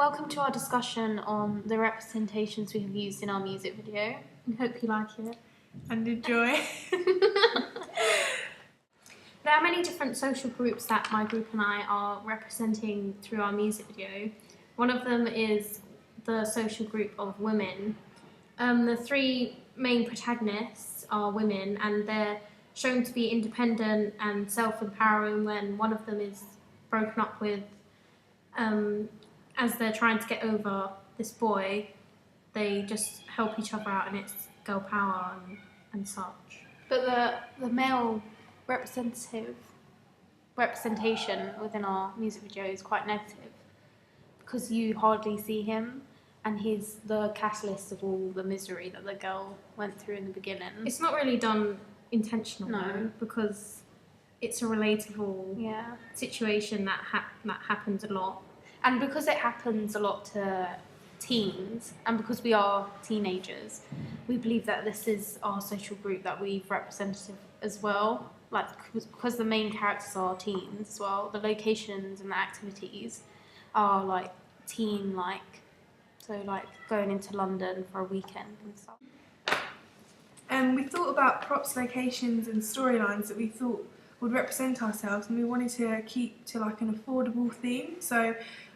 Welcome to our discussion on the representations we have used in our music video. We hope you like it. And enjoy. There are many different social groups that my group and I are representing through our music video. One of them is the social group of women. The three main protagonists are women, and they're shown to be independent and self-empowering when one of them is broken up with. As they're trying to get over this boy, they just help each other out, and it's girl power and such. But the male representation within our music video is quite negative because you hardly see him, and he's the catalyst of all the misery that the girl went through in the beginning. It's not really done intentionally, no, because it's a relatable situation that happens a lot. And because it happens a lot to teens, and because we are teenagers, we believe that this is our social group that we've represented as well. Like, because the main characters are teens as well, the locations and the activities are like teen-like. So like going into London for a weekend and stuff. And we thought about props, locations and storylines that we thought would represent ourselves, and we wanted to keep to like an affordable theme. So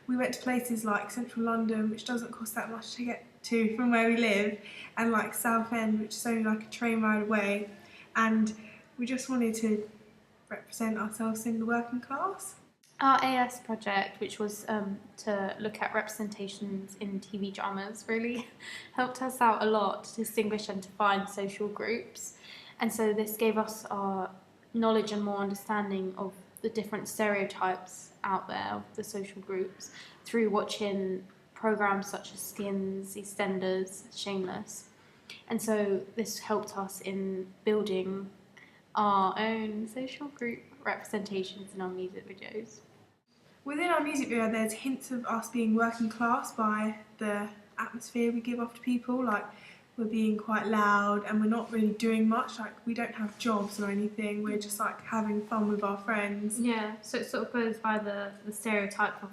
we went to places like central London, which doesn't cost that much to get to from where we live, and like Southend, which is only like a train ride away. And we just wanted to represent ourselves in the working class. Our AS project, which was to look at representations in TV dramas, really helped us out a lot to distinguish and define social groups. And so this gave us our knowledge and more understanding of the different stereotypes out there of the social groups through watching programs such as Skins, EastEnders, Shameless. And so this helped us in building our own social group representations in our music videos. Within our music video, there's hints of us being working class by the atmosphere we give off to people. Like, we're being quite loud and we're not really doing much. Like, we don't have jobs or anything. We're just like having fun with our friends. Yeah, so it sort of goes by the stereotype of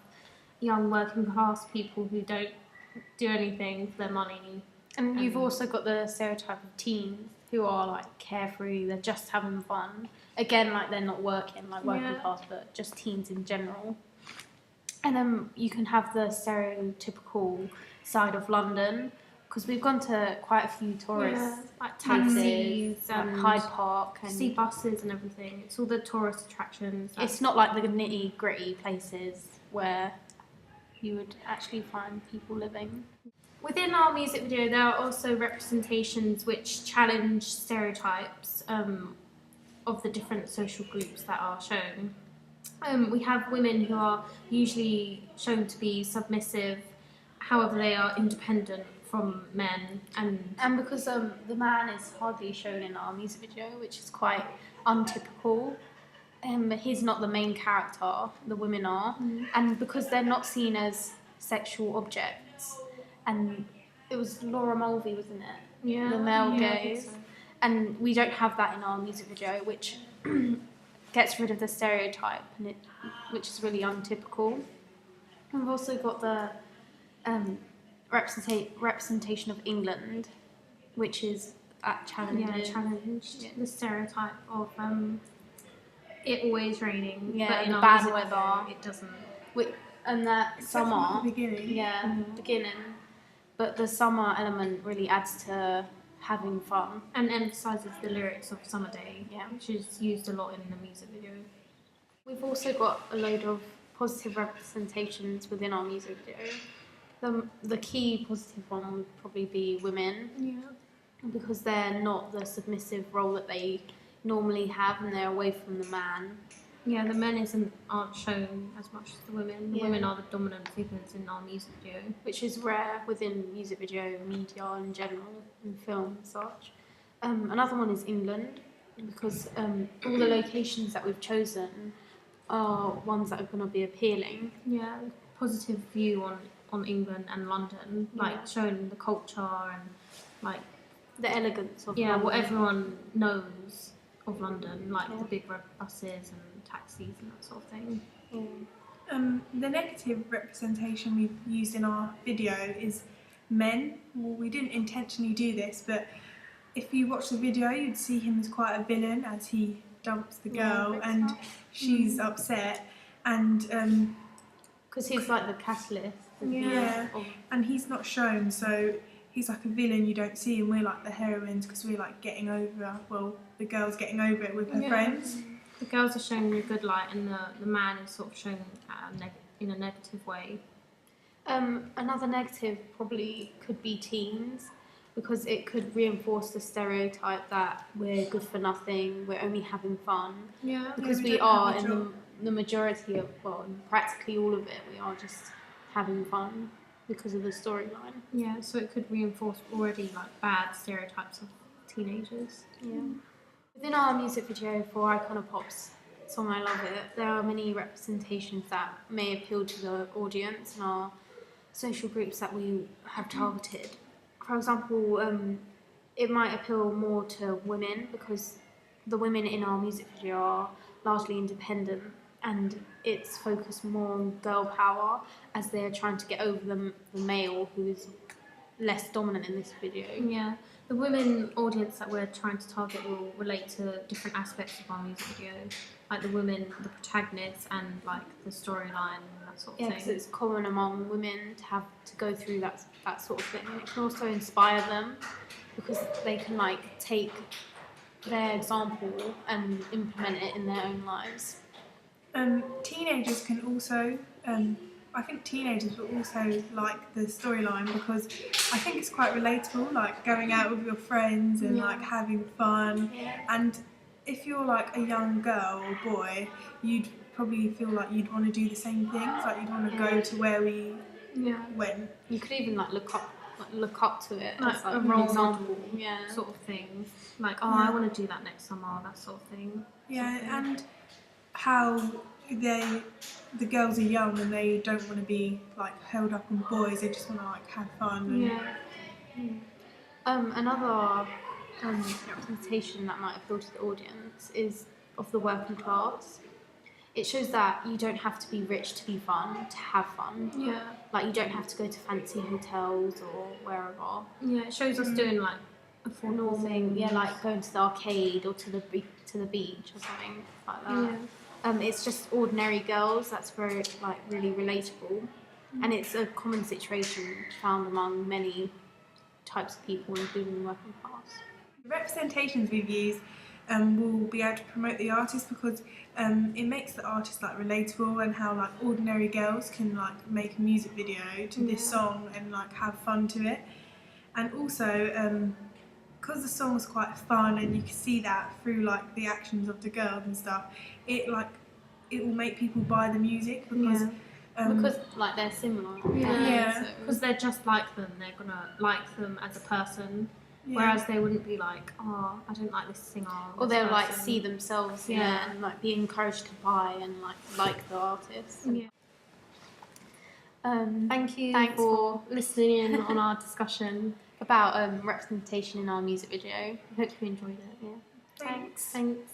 young working class people who don't do anything for their money. And you've also got the stereotype of teens who are like carefree, they're just having fun. Again, like they're not working, like working class, but just teens in general. And then you can have the stereotypical side of London, because we've gone to quite a few tourist like taxis and Hyde Park and see buses and everything. It's all the tourist attractions. It's not like the nitty gritty places where you would actually find people living. Within our music video, there are also representations which challenge stereotypes of the different social groups that are shown. We have women who are usually shown to be submissive, however they are independent from men, and because the man is hardly shown in our music video, which is quite untypical. He's not the main character, the women are, and because they're not seen as sexual objects. And it was Laura Mulvey, wasn't it? Yeah. The male gaze. So. And we don't have that in our music video, which gets rid of the stereotype, and which is really untypical. We've also got the representation of England, which is challenged the stereotype of it always raining, but in bad weather it doesn't. And that summer, the beginning. Beginning, but the summer element really adds to having fun and emphasises the lyrics of Summer Day, which is used a lot in the music video. We've also got a load of positive representations within our music video. The key positive one would probably be women, because they're not the submissive role that they normally have, and they're away from the man. Yeah, the men aren't shown as much as the women. The women are the dominant figures in our music video, which is rare within music video media in general, in film and such. Another one is England, because all the locations that we've chosen are ones that are going to be appealing. Yeah, positive view on England and London, like showing the culture and like the elegance of London. What everyone knows of London, like the big red buses and taxis and that sort of thing. The negative representation we've used in our video is men. Well, we didn't intentionally do this, but if you watch the video, you'd see him as quite a villain as he dumps the girl, and she's upset, and because he's like the catalyst. And he's not shown, so he's like a villain you don't see, and we're like the heroines because we're like getting over. Well, the girl's getting over it with her friends. The girls are shown in a good light, and the man is sort of shown in a negative way. Another negative probably could be teens, because it could reinforce the stereotype that we're good for nothing, we're only having fun. Yeah. Because we are in the majority of, well, practically all of it, we are just having fun because of the storyline. Yeah, so it could reinforce already like bad stereotypes of teenagers. Yeah. Within our music video for Icona Pop's song I Love It, there are many representations that may appeal to the audience and our social groups that we have targeted. For example, it might appeal more to women because the women in our music video are largely independent, and it's focused more on girl power as they're trying to get over the male who is less dominant in this video. Yeah, the women audience that we're trying to target will relate to different aspects of our music video, like the women, the protagonists, and like the storyline and that sort of thing. Yeah, because it's common among women to have to go through that sort of thing. And it can also inspire them because they can like take their example and implement it in their own lives. Teenagers can also, I think teenagers will also like the storyline because I think it's quite relatable, like going out with your friends and like having fun. Yeah. And if you're like a young girl or boy, you'd probably feel like you'd want to do the same things, like you'd want to go to where we went. You could even like look up to it like as like a role example, sort of thing. Like, I want to do that next summer, that sort of thing. Yeah, and how the girls are young and they don't want to be like held up on boys, they just want to like have fun. Another representation that might appeal to the audience is of the working class. It shows that you don't have to be rich to be fun, to have fun. Yeah. Like you don't have to go to fancy hotels or wherever. Yeah, it shows us doing like affordable things. Yeah, like going to the arcade or to the beach or something like that. Yeah. It's just ordinary girls. That's very like really relatable, and it's a common situation found among many types of people, including the working class. The representations we've used will be able to promote the artist because it makes the artist like relatable, and how like ordinary girls can like make a music video to this song and like have fun to it, and also because the song's quite fun and you can see that through like the actions of the girls and stuff, it will make people buy the music because like they're similar. Because they're just like them, they're gonna like them as a person. Whereas they wouldn't be like, I don't like this singer. Or they'll like see themselves and like be encouraged to buy and like the artist. Yeah. Thank you for listening in on our discussion about representation in our music video. I hope you enjoyed it. Yeah. Thanks. Thanks.